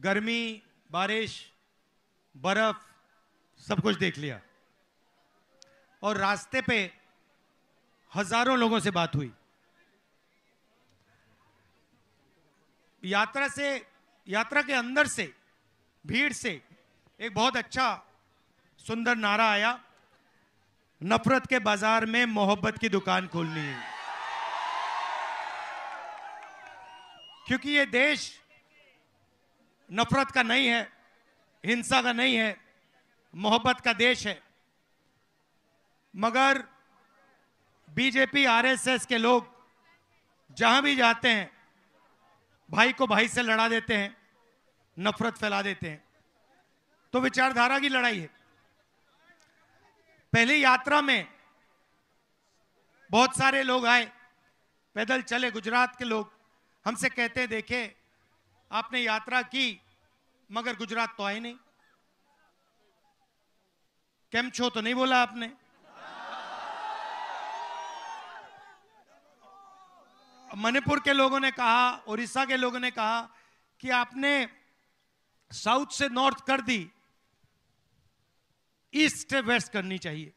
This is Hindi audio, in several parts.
गर्मी, बारिश, बर्फ, सब कुछ देख लिया और रास्ते पे हजारों लोगों से बात हुई। यात्रा के अंदर से, भीड़ से एक बहुत अच्छा सुंदर नारा आया, नफरत के बाजार में मोहब्बत की दुकान खोलनी है। क्योंकि ये देश नफरत का नहीं है, हिंसा का नहीं है, मोहब्बत का देश है। मगर बीजेपी, आरएसएस के लोग जहां भी जाते हैं भाई को भाई से लड़ा देते हैं, नफरत फैला देते हैं। तो विचारधारा की लड़ाई है। पहली यात्रा में बहुत सारे लोग आए, पैदल चले, गुजरात के लोग हमसे कहते हैं, देखे आपने यात्रा की मगर गुजरात तो आए नहीं, केम छो तो नहीं बोला आपने। मणिपुर के लोगों ने कहा, उड़ीसा के लोगों ने कहा कि आपने साउथ से नॉर्थ कर दी, ईस्ट से वेस्ट करनी चाहिए।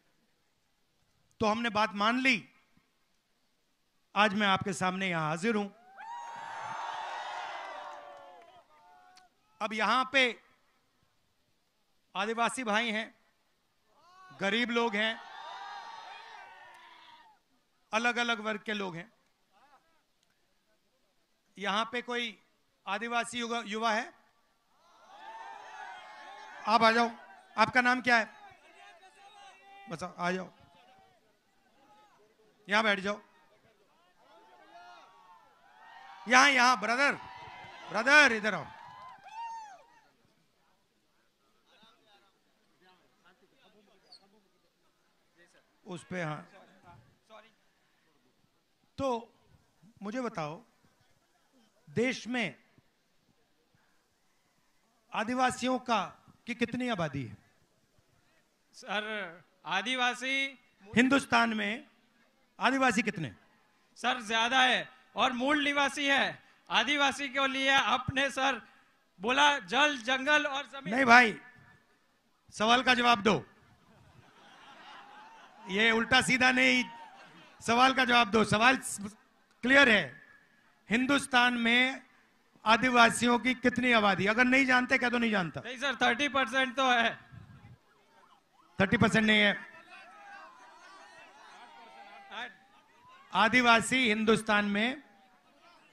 तो हमने बात मान ली। आज मैं आपके सामने यहां हाजिर हूं। अब यहां पे आदिवासी भाई हैं, गरीब लोग हैं, अलग अलग वर्ग के लोग हैं। यहां पे कोई आदिवासी युवा है? आप आ जाओ। आपका नाम क्या है? बताओ, आ जाओ, यहां बैठ जाओ। यहां ब्रदर इधर आओ। उस पे हाँ। तो मुझे बताओ, देश में आदिवासियों की कितनी आबादी है? सर आदिवासी हिंदुस्तान में आदिवासी कितने? सर ज्यादा है और मूल निवासी है। आदिवासी के लिए आपने सर बोला जल, जंगल और जमीन। नहीं भाई, सवाल का जवाब दो। ये उल्टा सीधा नहीं, सवाल का जवाब दो। सवाल क्लियर है। हिंदुस्तान में आदिवासियों की कितनी आबादी? अगर नहीं जानते क्या तो नहीं जानता। नहीं सर, 30% तो है। 30% नहीं है। आदिवासी हिंदुस्तान में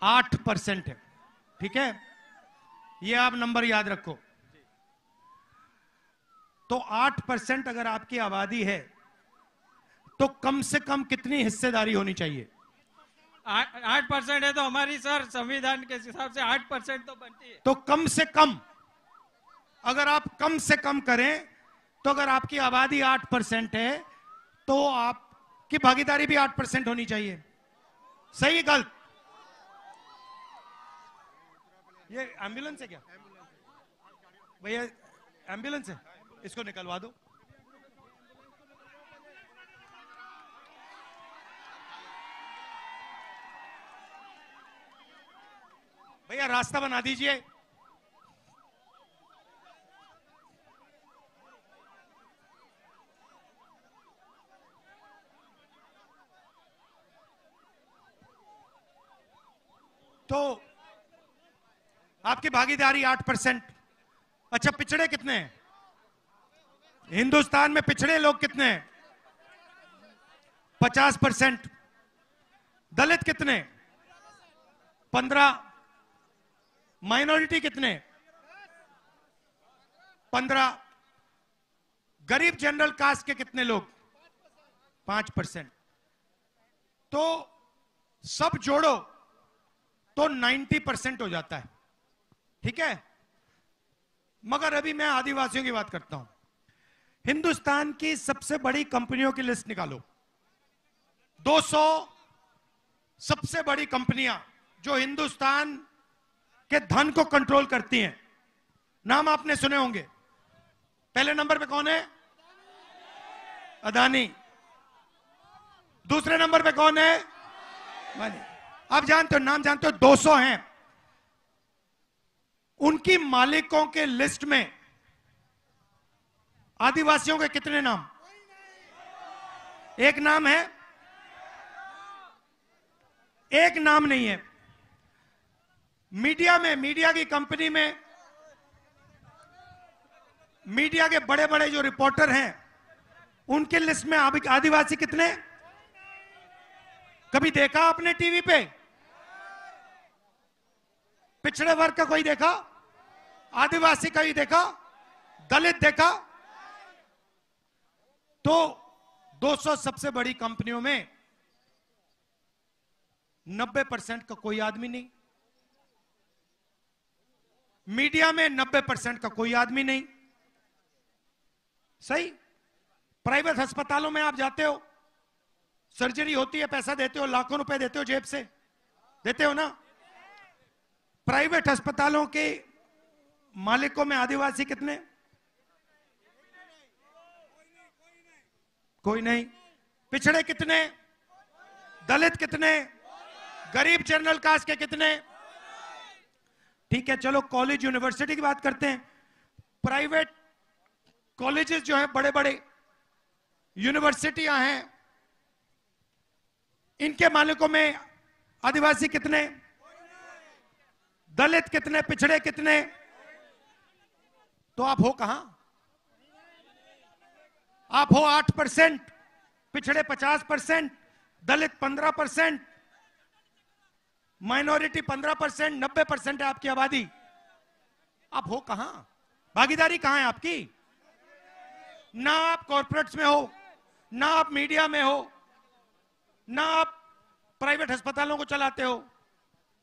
8% है। ठीक है, ये आप नंबर याद रखो। तो 8% अगर आपकी आबादी है तो कम से कम कितनी हिस्सेदारी होनी चाहिए? 8% है तो हमारी सर संविधान के हिसाब से 8% तो बनती है। तो कम से कम, अगर आप कम से कम करें तो अगर आपकी आबादी 8% है तो आपकी भागीदारी भी 8% होनी चाहिए। सही गलत? ये एम्बुलेंस है क्या भैया? एम्बुलेंस है, इसको निकलवा दो। भैया रास्ता बना दीजिए। तो आपकी भागीदारी 8%। अच्छा, पिछड़े कितने हैं हिंदुस्तान में? पिछड़े लोग कितने हैं? 50%। दलित कितने? 15। माइनॉरिटी कितने? 15। गरीब जनरल कास्ट के कितने लोग? 5%। तो सब जोड़ो तो 90% हो जाता है। ठीक है, मगर अभी मैं आदिवासियों की बात करता हूं। हिंदुस्तान की सबसे बड़ी कंपनियों की लिस्ट निकालो। 200 सबसे बड़ी कंपनियां जो हिंदुस्तान के धन को कंट्रोल करती हैं, नाम आपने सुने होंगे। पहले नंबर पे कौन है? अदानी। दूसरे नंबर पे कौन है? आप जानते हो, नाम जानते हो? 200 हैं। उनकी मालिकों के लिस्ट में आदिवासियों के कितने नाम? एक नाम है, एक नाम नहीं है। मीडिया में, मीडिया की कंपनी में, मीडिया के बड़े बड़े जो रिपोर्टर हैं उनके लिस्ट में आदिवासी कितने? कभी देखा आपने टीवी पे? पिछड़े वर्ग का कोई देखा? आदिवासी का ही देखा? दलित देखा? तो 200 सबसे बड़ी कंपनियों में 90% का कोई आदमी नहीं, मीडिया में 90% का कोई आदमी नहीं। सही? प्राइवेट अस्पतालों में आप जाते हो, सर्जरी होती है, पैसा देते हो, लाखों रुपए देते हो, जेब से देते हो ना। प्राइवेट अस्पतालों के मालिकों में आदिवासी कितने? कोई नहीं। पिछड़े कितने? दलित कितने? गरीब जनरल कास्ट के कितने? ठीक है, चलो कॉलेज यूनिवर्सिटी की बात करते हैं। प्राइवेट कॉलेजेस जो है, बड़े बड़े यूनिवर्सिटियां हैं, इनके मालिकों में आदिवासी कितने? दलित कितने? पिछड़े कितने? तो आप हो कहां? आप हो 8%, पिछड़े 50%, दलित 15%, माइनॉरिटी 15%, 90% है आपकी आबादी। आप हो कहां? भागीदारी कहां है आपकी? ना आप कॉर्पोरेट्स में हो, ना आप मीडिया में हो, ना आप प्राइवेट अस्पतालों को चलाते हो,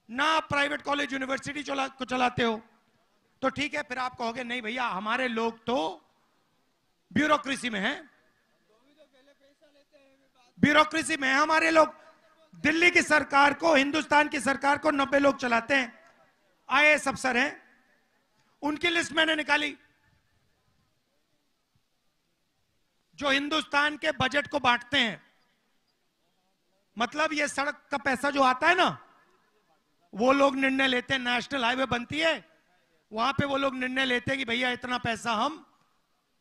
ना आप प्राइवेट कॉलेज यूनिवर्सिटी को चलाते हो। तो ठीक है, फिर आप कहोगे नहीं भैया हमारे लोग तो ब्यूरोक्रेसी में हैं, ब्यूरोक्रेसी में है हमारे लोग। दिल्ली की सरकार को, हिंदुस्तान की सरकार को 90 लोग चलाते हैं, आईएएस अफसर हैं। उनकी लिस्ट मैंने निकाली जो हिंदुस्तान के बजट को बांटते हैं। मतलब ये सड़क का पैसा जो आता है ना, वो लोग निर्णय लेते हैं। नेशनल हाईवे बनती है, वहां पे वो लोग निर्णय लेते हैं कि भैया इतना पैसा हम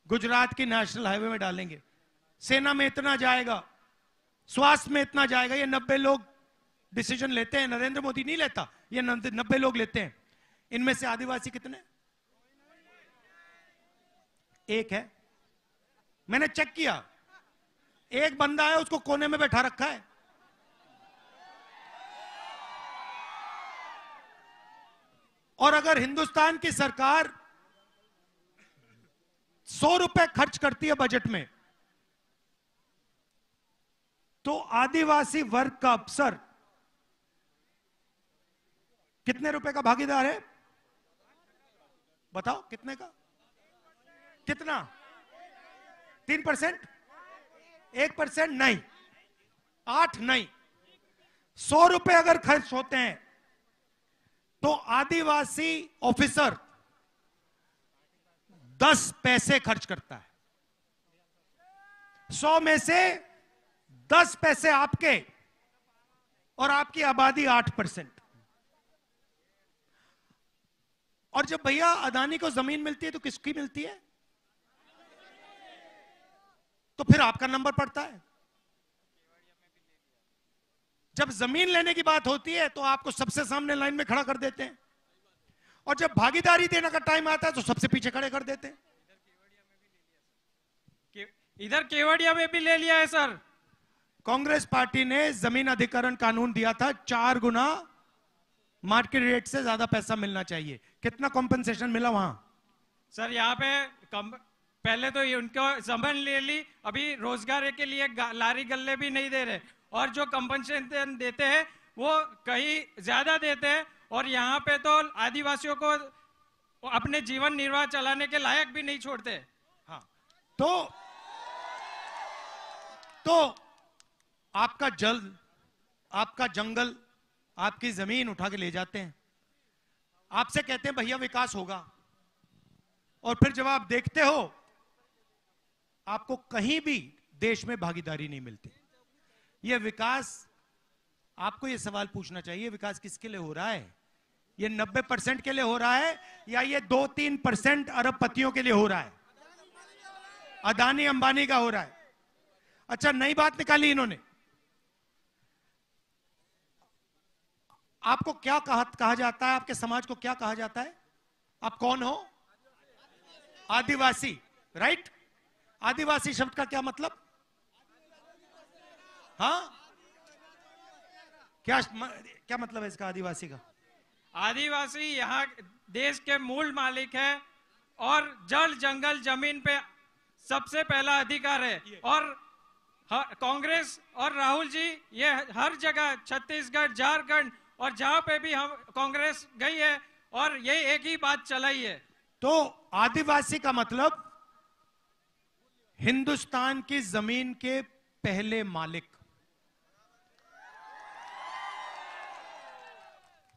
गुजरात की नेशनल हाईवे में डालेंगे, सेना में इतना जाएगा, स्वास्थ्य में इतना जाएगा। ये 90 लोग डिसीजन लेते हैं। नरेंद्र मोदी नहीं लेता, ये 90 लोग लेते हैं। इनमें से आदिवासी कितने? एक है। मैंने चेक किया, एक बंदा है, उसको कोने में बैठा रखा है। और अगर हिंदुस्तान की सरकार 100 रुपए खर्च करती है बजट में, तो आदिवासी वर्ग का अफसर कितने रुपए का भागीदार है? बताओ कितने का? कितना? 3%? 1% नहीं, 8 नहीं, 100 रुपए अगर खर्च होते हैं तो आदिवासी ऑफिसर 10 पैसे खर्च करता है। 100 में से 10 पैसे आपके, और आपकी आबादी 8%। और जब भैया अदानी को जमीन मिलती है तो किसकी मिलती है? तो फिर आपका नंबर पड़ता है। जब जमीन लेने की बात होती है तो आपको सबसे सामने लाइन में खड़ा कर देते हैं, और जब भागीदारी देने का टाइम आता है तो सबसे पीछे खड़े कर देते हैं। इधर केवड़िया में भी ले लिया है सर। कांग्रेस पार्टी ने जमीन अधिग्रहण कानून दिया था, 4 गुना मार्केट रेट से ज्यादा पैसा मिलना चाहिए। कितना कॉम्पेंसेशन मिला वहां? सर यहाँ पे पहले तो उनको जमीन ले ली, अभी रोजगार के लिए लारी गल्ले भी नहीं दे रहे, और जो कंपनसेशन देते हैं वो कहीं ज्यादा देते हैं, और यहाँ पे तो आदिवासियों को अपने जीवन निर्वाह चलाने के लायक भी नहीं छोड़ते। हाँ, तो आपका जल, आपका जंगल, आपकी जमीन उठा के ले जाते हैं, आपसे कहते हैं भैया विकास होगा, और फिर जब आप देखते हो आपको कहीं भी देश में भागीदारी नहीं मिलती। यह विकास, आपको यह सवाल पूछना चाहिए, विकास किसके लिए हो रहा है? ये 90% के लिए हो रहा है या ये 2-3% अरबपतियों के लिए हो रहा है? अदानी अंबानी का हो रहा है। अच्छा, नई बात निकाली इन्होंने। आपको क्या कहा जाता है? आपके समाज को क्या कहा जाता है? आप कौन हो? आदिवासी, राइट? आदिवासी शब्द का क्या मतलब? हाँ, क्या मतलब है इसका, आदिवासी का? आदिवासी यहाँ देश के मूल मालिक है और जल जंगल जमीन पे सबसे पहला अधिकार है। और कांग्रेस और राहुल जी ये हर जगह, छत्तीसगढ़, झारखंड और जहां पे भी हम कांग्रेस गई है और ये एक ही बात चलाई है। तो आदिवासी का मतलब हिंदुस्तान की जमीन के पहले मालिक।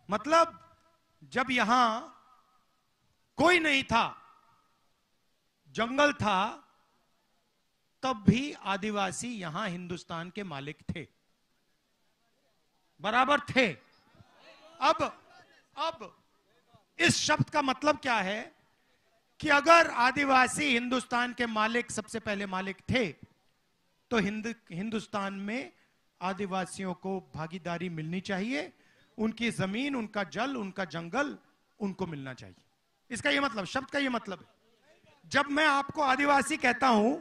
मतलब जब यहां कोई नहीं था, जंगल था, तब भी आदिवासी यहां हिंदुस्तान के मालिक थे, बराबर थे। अब इस शब्द का मतलब क्या है कि अगर आदिवासी हिंदुस्तान के मालिक, सबसे पहले मालिक थे, तो हिंदुस्तान में आदिवासियों को भागीदारी मिलनी चाहिए। उनकी जमीन, उनका जल, उनका जंगल उनको मिलना चाहिए। इसका यह मतलब, शब्द का यह मतलब है। जब मैं आपको आदिवासी कहता हूं,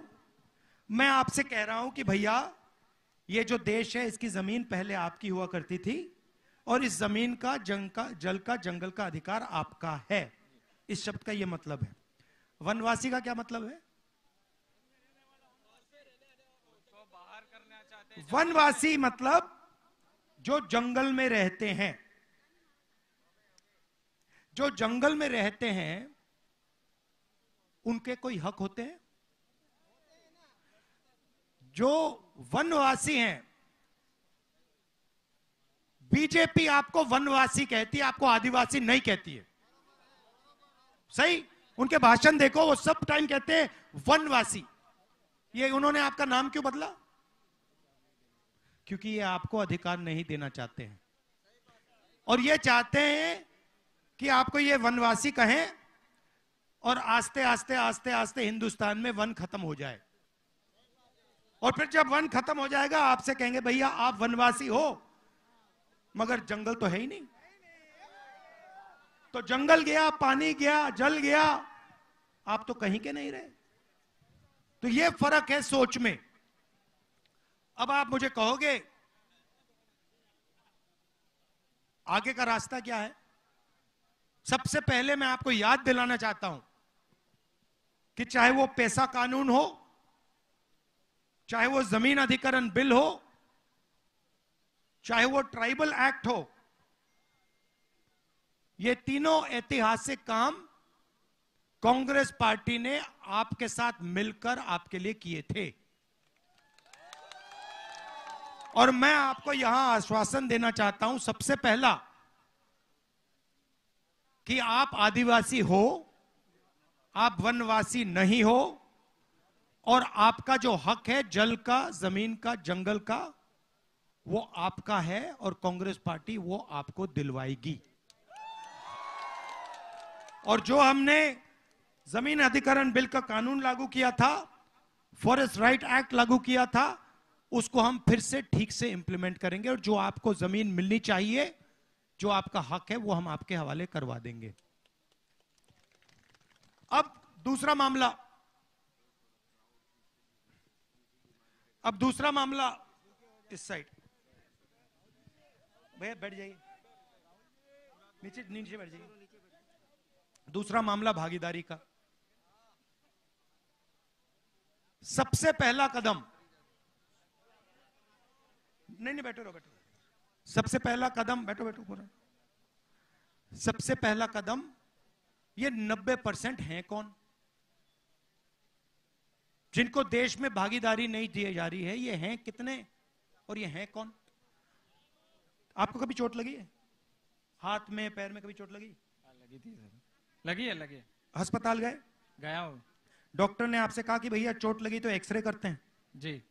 मैं आपसे कह रहा हूं कि भैया ये जो देश है इसकी जमीन पहले आपकी हुआ करती थी और इस जमीन का, जल का, जंगल का अधिकार आपका है। इस शब्द का यह मतलब है। वनवासी का क्या मतलब है? वनवासी मतलब जो जंगल में रहते हैं। जो जंगल में रहते हैं उनके कोई हक होते हैं? जो वनवासी हैं, बीजेपी आपको वनवासी कहती है, आपको आदिवासी नहीं कहती है। सही? उनके भाषण देखो, वो सब टाइम कहते हैं वनवासी। ये उन्होंने आपका नाम क्यों बदला? क्योंकि ये आपको अधिकार नहीं देना चाहते हैं और ये चाहते हैं कि आपको ये वनवासी कहें और आस्ते आस्ते आस्ते आस्ते हिंदुस्तान में वन खत्म हो जाए। और फिर जब वन खत्म हो जाएगा आपसे कहेंगे भैया आप वनवासी हो, मगर जंगल तो है ही नहीं। तो जंगल गया, पानी गया, जल गया, आप तो कहीं के नहीं रहे। तो ये फर्क है सोच में। अब आप मुझे कहोगे आगे का रास्ता क्या है? सबसे पहले मैं आपको याद दिलाना चाहता हूं कि चाहे वो पैसा कानून हो, चाहे वो जमीन अधिग्रहण बिल हो, चाहे वो ट्राइबल एक्ट हो, ये तीनों ऐतिहासिक काम कांग्रेस पार्टी ने आपके साथ मिलकर आपके लिए किए थे। और मैं आपको यहां आश्वासन देना चाहता हूं, सबसे पहला कि आप आदिवासी हो, आप वनवासी नहीं हो और आपका जो हक है जल का, जमीन का, जंगल का, वो आपका है और कांग्रेस पार्टी वो आपको दिलवाएगी। और जो हमने जमीन अधिग्रहण बिल का कानून लागू किया था, फॉरेस्ट राइट एक्ट लागू किया था, उसको हम फिर से ठीक से इंप्लीमेंट करेंगे और जो आपको जमीन मिलनी चाहिए, जो आपका हक है, वो हम आपके हवाले करवा देंगे। अब दूसरा मामला इस साइड। भैया बैठ जाइए, नीचे बैठ जाइए। दूसरा मामला भागीदारी का। सबसे पहला कदम, नहीं बैठो रहो, सबसे पहला कदम, बैठो पूरा। सबसे पहला कदम, ये 90% हैं कौन जिनको देश में भागीदारी नहीं दी जा रही है? ये हैं कितने और ये हैं कौन? आपको कभी चोट लगी है? हाथ में, पैर में कभी चोट लगी? लगी थी सर। लगी है। अस्पताल गया हूं। डॉक्टर ने आपसे कहा कि भैया चोट लगी तो एक्सरे करते हैं? जी।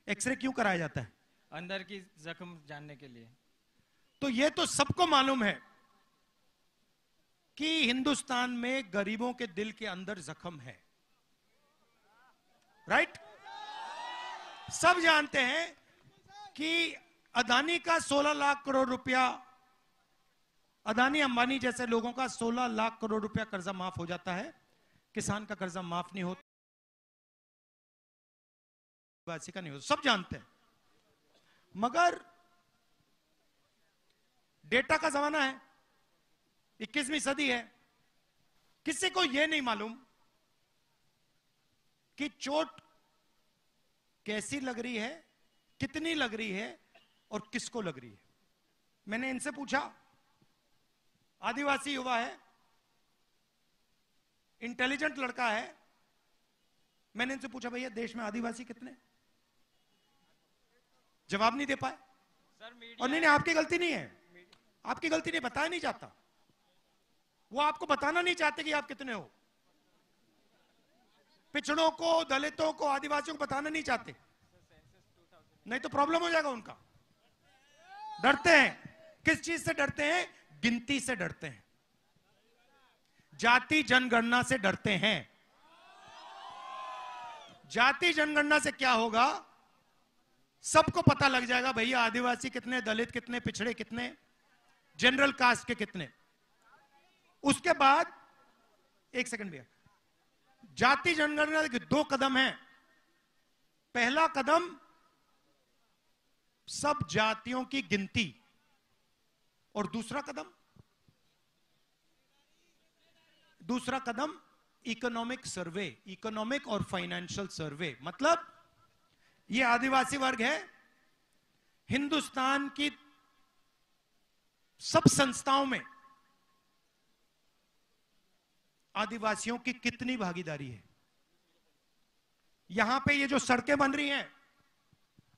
एक्सरे क्यों कराया जाता है? अंदर की जख्म जानने के लिए। तो ये तो सबको मालूम है कि हिंदुस्तान में गरीबों के दिल के अंदर जख्म है, राइट? सब जानते हैं कि अदानी का 16 लाख करोड़ रुपया, अदानी अंबानी जैसे लोगों का 16 लाख करोड़ रुपया कर्जा माफ हो जाता है, किसान का कर्जा माफ नहीं होता, का नहीं होता, सब जानते हैं। मगर डेटा का जमाना है, 21वीं सदी है, किसी को यह नहीं मालूम कि चोट कैसी लग रही है, कितनी लग रही है और किसको लग रही है। मैंने इनसे पूछा, आदिवासी युवा है, इंटेलिजेंट लड़का है, मैंने इनसे पूछा भैया देश में आदिवासी कितने? जवाब नहीं दे पाए। और नहीं, आपकी गलती नहीं है, आपकी गलती नहीं, बताया नहीं जाता, वो आपको बताना नहीं चाहते कि आप कितने हो। पिछड़ों को, दलितों को, आदिवासियों को बताना नहीं चाहते, नहीं तो प्रॉब्लम हो जाएगा उनका। डरते हैं, किस चीज से डरते हैं? गिनती से डरते हैं, जाति जनगणना से डरते हैं। जाति जनगणना से क्या होगा? सबको पता लग जाएगा भैया आदिवासी कितने, दलित कितने, पिछड़े कितने, जनरल कास्ट के कितने। उसके बाद एक सेकंड भैया, जाति जनगणना के 2 कदम हैं। पहला कदम सब जातियों की गिनती, और दूसरा कदम इकोनॉमिक सर्वे, इकोनॉमिक और फाइनेंशियल सर्वे। मतलब ये आदिवासी वर्ग है, हिंदुस्तान की सब संस्थाओं में आदिवासियों की कितनी भागीदारी है। यहां पे ये जो सड़कें बन रही हैं,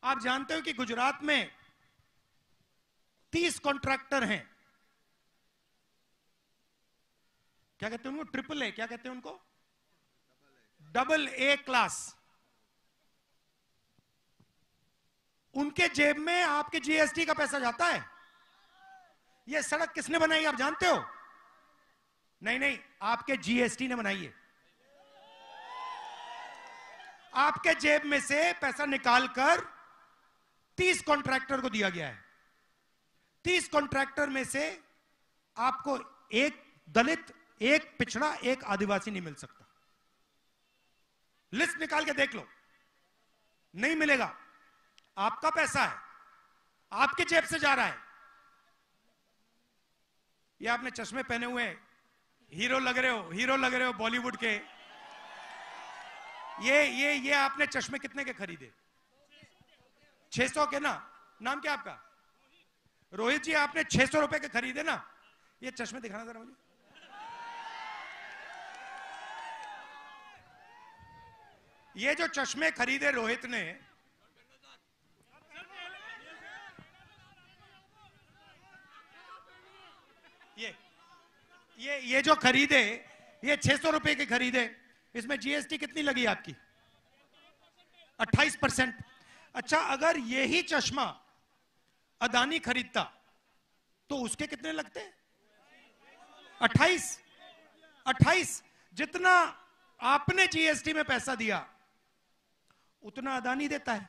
आप जानते हो कि गुजरात में 30 कॉन्ट्रैक्टर हैं, क्या कहते हैं उनको? ट्रिपल ए, क्या कहते हैं उनको? Double A class. उनके जेब में आपके जीएसटी का पैसा जाता है। ये सड़क किसने बनाई आप जानते हो? नहीं, आपके जीएसटी ने बनाई है। आपके जेब में से पैसा निकालकर 30 कॉन्ट्रैक्टर को दिया गया है। 30 कॉन्ट्रैक्टर में से आपको एक दलित, एक पिछड़ा, एक आदिवासी नहीं मिल सकता। लिस्ट निकाल के देख लो, नहीं मिलेगा। आपका पैसा है, आपके जेब से जा रहा है। ये आपने चश्मे पहने हुए, हीरो लग रहे हो बॉलीवुड के। ये आपने चश्मे कितने के खरीदे? 600 के ना? नाम क्या आपका? रोहित जी, आपने 600 रुपए के खरीदे ना? ये चश्मे दिखाना जरा मुझे। ये जो चश्मे खरीदे रोहित ने, ये जो खरीदे, ये 600 रुपए के खरीदे, इसमें जीएसटी कितनी लगी आपकी? 28%। अच्छा, अगर यही चश्मा अदानी खरीदता तो उसके कितने लगते? 28। जितना आपने जीएसटी में पैसा दिया उतना अदानी देता है।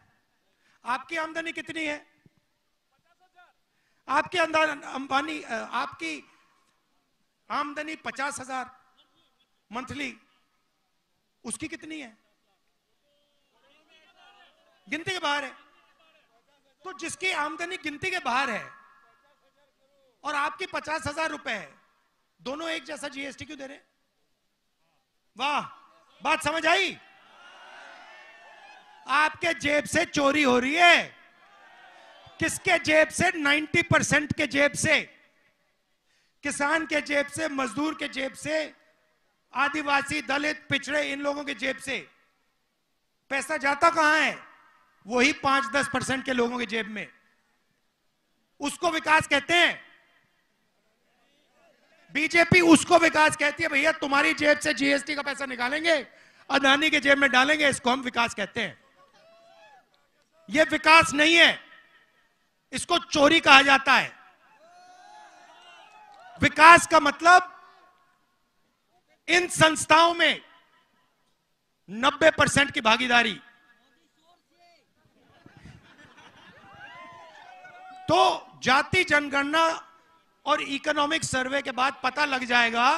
आपकी आमदनी कितनी है? आपकी आमदनी 50,000 मंथली, उसकी कितनी है? गिनती के बाहर है। तो जिसकी आमदनी गिनती के बाहर है और आपकी 50,000 रुपए है, दोनों एक जैसा जीएसटी क्यों दे रहे? वाह, बात समझ आई? आपके जेब से चोरी हो रही है। किसके जेब से? 90% के जेब से, किसान के जेब से, मजदूर के जेब से, आदिवासी, दलित, पिछड़े, इन लोगों के जेब से। पैसा जाता कहां है? वही 5-10% के लोगों के जेब में। उसको विकास कहते हैं। बीजेपी उसको विकास कहती है। भैया तुम्हारी जेब से जीएसटी का पैसा निकालेंगे, अदानी के जेब में डालेंगे, इसको हम विकास कहते हैं। यह विकास नहीं है, इसको चोरी कहा जाता है। विकास का मतलब इन संस्थाओं में 90% की भागीदारी। तो जाति जनगणना और इकोनॉमिक सर्वे के बाद पता लग जाएगा,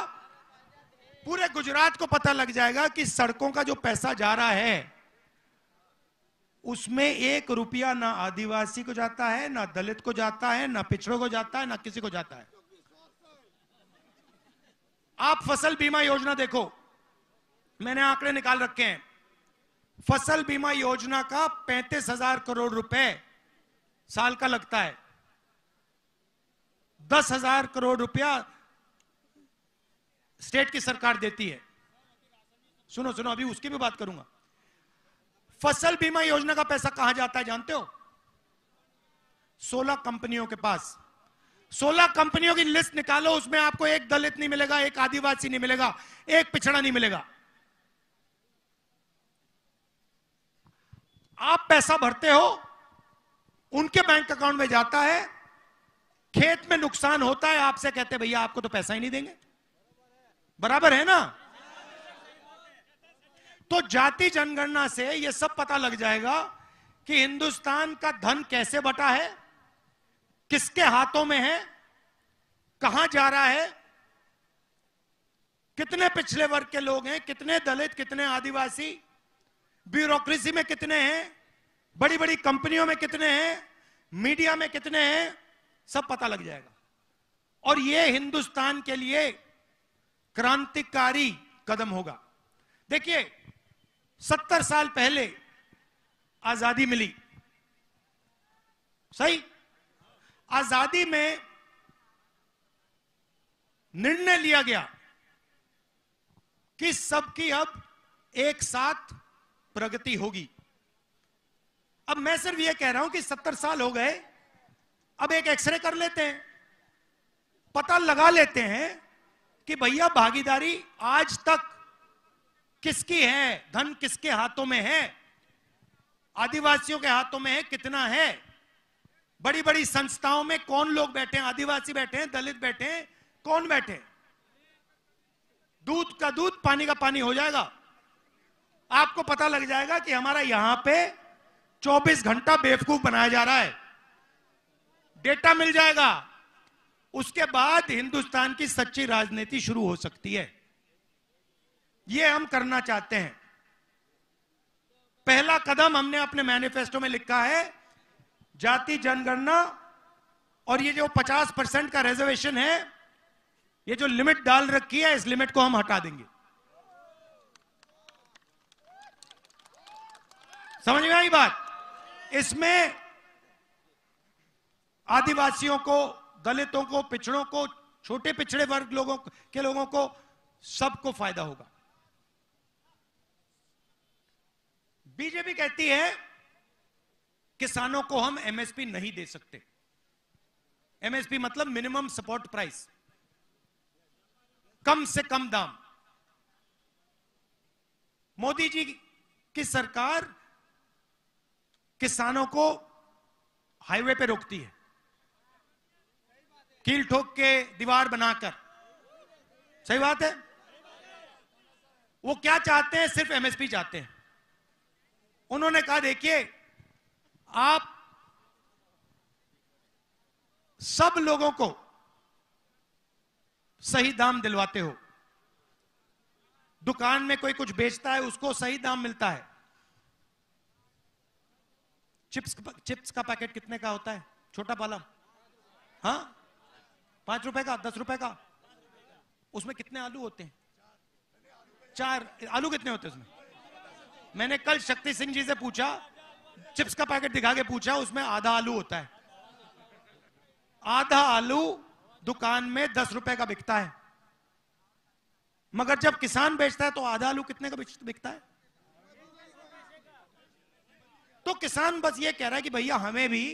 पूरे गुजरात को पता लग जाएगा कि सड़कों का जो पैसा जा रहा है उसमें 1 रुपया ना आदिवासी को जाता है, ना दलित को जाता है, ना पिछड़ों को जाता है, ना किसी को जाता है। आप फसल बीमा योजना देखो, मैंने आंकड़े निकाल रखे हैं। फसल बीमा योजना का 35,000 करोड़ रुपए साल का लगता है। 10,000 करोड़ रुपया स्टेट की सरकार देती है। सुनो सुनो, अभी उसकी भी बात करूंगा। फसल बीमा योजना का पैसा कहां जाता है जानते हो? 16 कंपनियों के पास। 16 कंपनियों की लिस्ट निकालो, उसमें आपको एक दलित नहीं मिलेगा, एक आदिवासी नहीं मिलेगा, एक पिछड़ा नहीं मिलेगा। आप पैसा भरते हो, उनके बैंक अकाउंट में जाता है, खेत में नुकसान होता है, आपसे कहते भैया आपको तो पैसा ही नहीं देंगे। बराबर है ना? तो जाति जनगणना से यह सब पता लग जाएगा कि हिंदुस्तान का धन कैसे बटा है, किसके हाथों में है, कहां जा रहा है, कितने पिछड़े वर्ग के लोग हैं, कितने दलित, कितने आदिवासी, ब्यूरोक्रेसी में कितने हैं, बड़ी बड़ी कंपनियों में कितने हैं, मीडिया में कितने हैं, सब पता लग जाएगा। और यह हिंदुस्तान के लिए क्रांतिकारी कदम होगा। देखिए 70 साल पहले आजादी मिली, सही? आजादी में निर्णय लिया गया कि सबकी अब एक साथ प्रगति होगी। अब मैं सिर्फ यह कह रहा हूं कि 70 साल हो गए, अब एक एक्सरे कर लेते हैं, पता लगा लेते हैं कि भैया भागीदारी आज तक किसकी है, धन किसके हाथों में है, आदिवासियों के हाथों में है, कितना है, बड़ी बड़ी संस्थाओं में कौन लोग बैठे हैं, आदिवासी बैठे हैं, दलित बैठे हैं, कौन बैठे? दूध का दूध, पानी का पानी हो जाएगा। आपको पता लग जाएगा कि हमारा यहां पे 24 घंटा बेवकूफ बनाया जा रहा है, डेटा मिल जाएगा। उसके बाद हिंदुस्तान की सच्ची राजनीति शुरू हो सकती है। यह हम करना चाहते हैं। पहला कदम हमने अपने मैनिफेस्टो में लिखा है, जाति जनगणना, और ये जो 50% का रिजर्वेशन है, ये जो लिमिट डाल रखी है, इस लिमिट को हम हटा देंगे। समझ में आई बात? इसमें आदिवासियों को, दलितों को, पिछड़ों को, छोटे पिछड़े वर्ग लोगों को सबको फायदा होगा। बीजेपी कहती है किसानों को हम एमएसपी नहीं दे सकते। एमएसपी मतलब मिनिमम सपोर्ट प्राइस, कम से कम दाम। मोदी जी की सरकार किसानों को हाईवे पे रोकती है, कील ठोक के दीवार बनाकर। सही बात है। वो क्या चाहते हैं? सिर्फ एमएसपी चाहते हैं। उन्होंने कहा देखिए, आप सब लोगों को सही दाम दिलवाते हो, दुकान में कोई कुछ बेचता है उसको सही दाम मिलता है। चिप्स का पैकेट कितने का होता है? छोटा वाला, हाँ, 5 रुपए का, 10 रुपए का। उसमें कितने आलू होते हैं? 4 आलू कितने होते हैं उसमें? मैंने कल शक्ति सिंह जी से पूछा, चिप्स का पैकेट दिखा के पूछा, उसमें आधा आलू होता है। आधा आलू दुकान में 10 रुपए का बिकता है, मगर जब किसान बेचता है तो आधा आलू कितने का बिकता है? तो किसान बस ये कह रहा है कि भैया हमें भी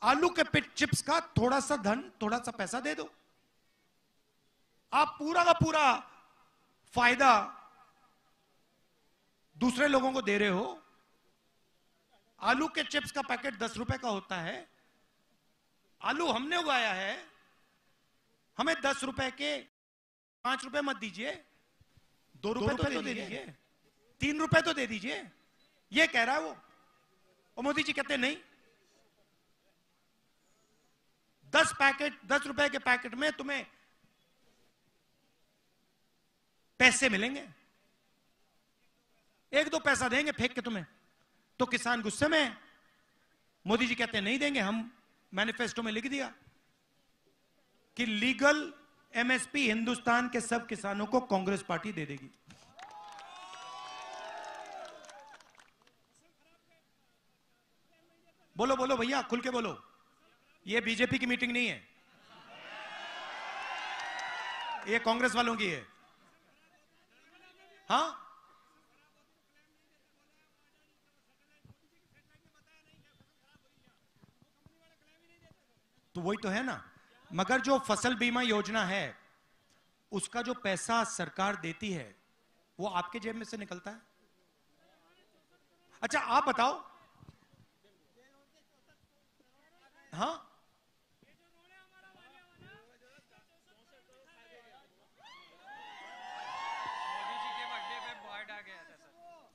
आलू के चिप्स का थोड़ा सा धन, थोड़ा सा पैसा दे दो। आप पूरा का पूरा फायदा दूसरे लोगों को दे रहे हो। आलू के चिप्स का पैकेट 10 रुपए का होता है। आलू हमने उगाया है, हमें 10 रुपए के 5 रुपए मत दीजिए, 2 रुपए तो दे दीजिए, 3 रुपए तो दे दीजिए, ये कह रहा है वो। और मोदी जी कहते नहीं, 10 रुपए के पैकेट में तुम्हें पैसे मिलेंगे, 1-2 पैसा देंगे फेंक के तुम्हें। तो किसान गुस्से में है। मोदी जी कहते हैं नहीं देंगे, हम मैनिफेस्टो में लिख दिया कि लीगल एमएसपी हिंदुस्तान के सब किसानों को कांग्रेस पार्टी दे देगी। बोलो बोलो भैया, खुल के बोलो, ये बीजेपी की मीटिंग नहीं है, ये कांग्रेस वालों की है। हाँ, तो वही तो है ना। मगर जो फसल बीमा योजना है उसका जो पैसा सरकार देती है वो आपके जेब में से निकलता है। अच्छा आप बताओ, हाँ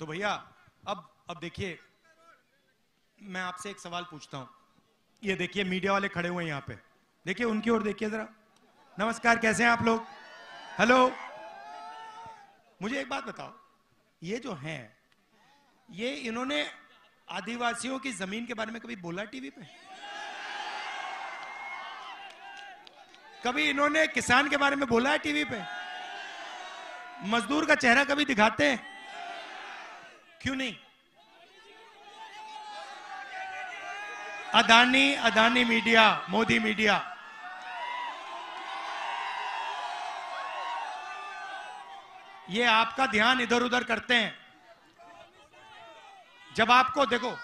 तो भैया अब देखिए, मैं आपसे एक सवाल पूछता हूं। ये देखिए मीडिया वाले खड़े हुए हैं यहां पे, देखिए उनकी ओर देखिए जरा। नमस्कार, कैसे हैं आप लोग? हेलो, मुझे एक बात बताओ, ये जो हैं, ये इन्होंने आदिवासियों की जमीन के बारे में कभी बोला टीवी पे? कभी इन्होंने किसान के बारे में बोला है टीवी पे? मजदूर का चेहरा कभी दिखाते हैं? क्यों नहीं? अदानी मीडिया, मोदी मीडिया, ये आपका ध्यान इधर उधर करते हैं। जब आपको देखो,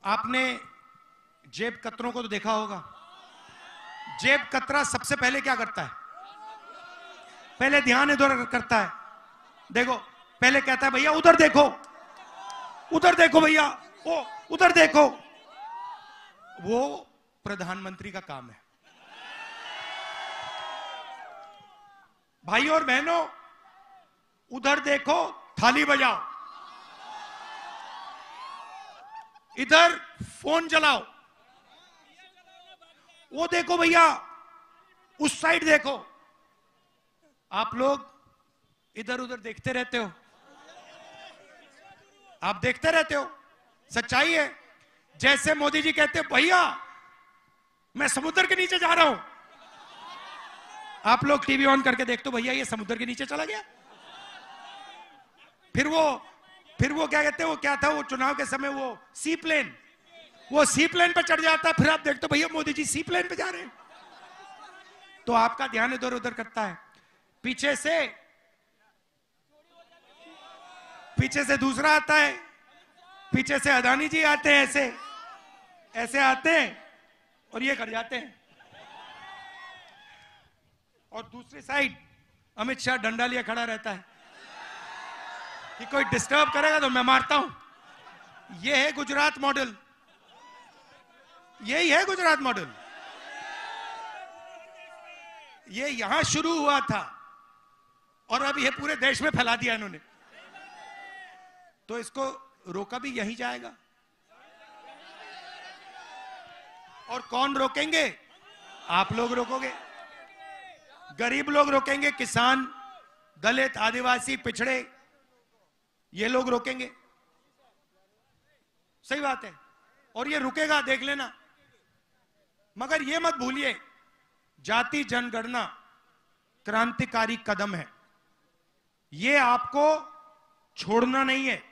आपने जेब कतरों को तो देखा होगा। जेब कतरा सबसे पहले क्या करता है? पहले ध्यान इधर करता है। देखो, पहले कहता है भैया उधर देखो, उधर देखो भैया, ओ उधर देखो। वो प्रधानमंत्री का काम है। भाई और बहनों, उधर देखो, थाली बजाओ, इधर फोन चलाओ, वो देखो भैया, उस साइड देखो। आप लोग इधर उधर देखते रहते हो, आप देखते रहते हो। सच्चाई है। जैसे मोदी जी कहते हैं भैया मैं समुद्र के नीचे जा रहा हूं, आप लोग टीवी ऑन करके देखते हो, भैया ये समुद्र के नीचे चला गया। फिर वो क्या कहते हैं, वो क्या था वो चुनाव के समय, वो सी प्लेन पे चढ़ जाता है। फिर आप देखते हो भैया मोदी जी सी प्लेन पे जा रहे हैं। तो आपका ध्यान इधर उधर करता है। पीछे से दूसरा आता है, पीछे से अदानी जी आते हैं, ऐसे आते हैं और ये कर जाते हैं। और दूसरी साइड अमित शाह डंडा लिए खड़ा रहता है कि कोई डिस्टर्ब करेगा तो मैं मारता हूं। ये है गुजरात मॉडल, यही है गुजरात मॉडल। ये यहां शुरू हुआ था और अब ये पूरे देश में फैला दिया इन्होंने। तो इसको रोका भी यहीं जाएगा। और कौन रोकेंगे? आप लोग रोकोगे, गरीब लोग रोकेंगे, किसान, दलित, आदिवासी, पिछड़े, ये लोग रोकेंगे। सही बात है। और ये रुकेगा, देख लेना। मगर ये मत भूलिए, जाति जनगणना क्रांतिकारी कदम है। ये आपको छोड़ना नहीं है,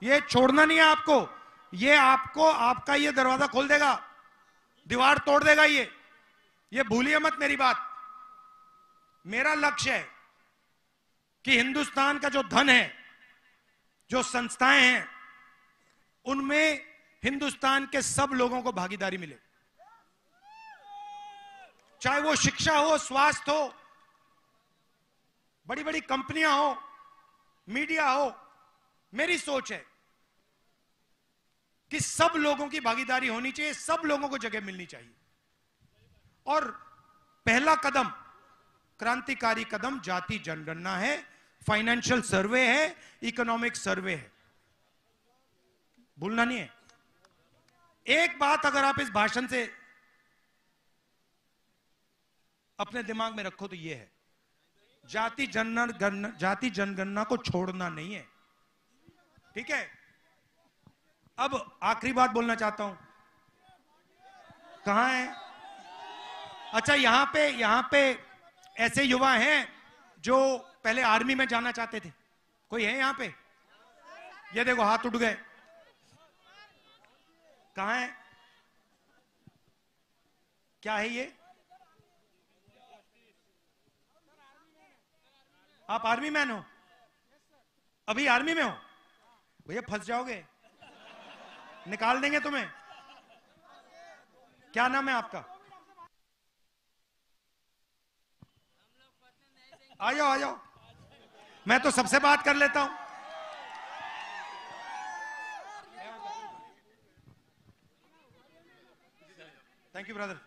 ये छोड़ना नहीं है आपको। ये आपको आपका ये दरवाजा खोल देगा, दीवार तोड़ देगा। ये भूलिए मत मेरी बात। मेरा लक्ष्य है कि हिंदुस्तान का जो धन है, जो संस्थाएं हैं, उनमें हिंदुस्तान के सब लोगों को भागीदारी मिले। चाहे वो शिक्षा हो, स्वास्थ्य हो, बड़ी बड़ी कंपनियां हो, मीडिया हो। मेरी सोच है कि सब लोगों की भागीदारी होनी चाहिए, सब लोगों को जगह मिलनी चाहिए। और पहला कदम, क्रांतिकारी कदम जाति जनगणना है, फाइनेंशियल सर्वे है, इकोनॉमिक सर्वे है, भूलना नहीं है। एक बात अगर आप इस भाषण से अपने दिमाग में रखो तो यह है, जाति जनगणना को छोड़ना नहीं है, ठीक है। अब आखिरी बात बोलना चाहता हूं, कहां है? अच्छा, यहां पे ऐसे युवा हैं जो पहले आर्मी में जाना चाहते थे, कोई है यहां पे? ये देखो हाथ उठ गए, कहां है? क्या है ये? आप आर्मी मैन हो? अभी आर्मी में हो? भैया फंस जाओगे, निकाल देंगे तुम्हें। क्या नाम है आपका? आ जाओ आ जाओ, मैं तो सबसे बात कर लेता हूं। Thank you brother.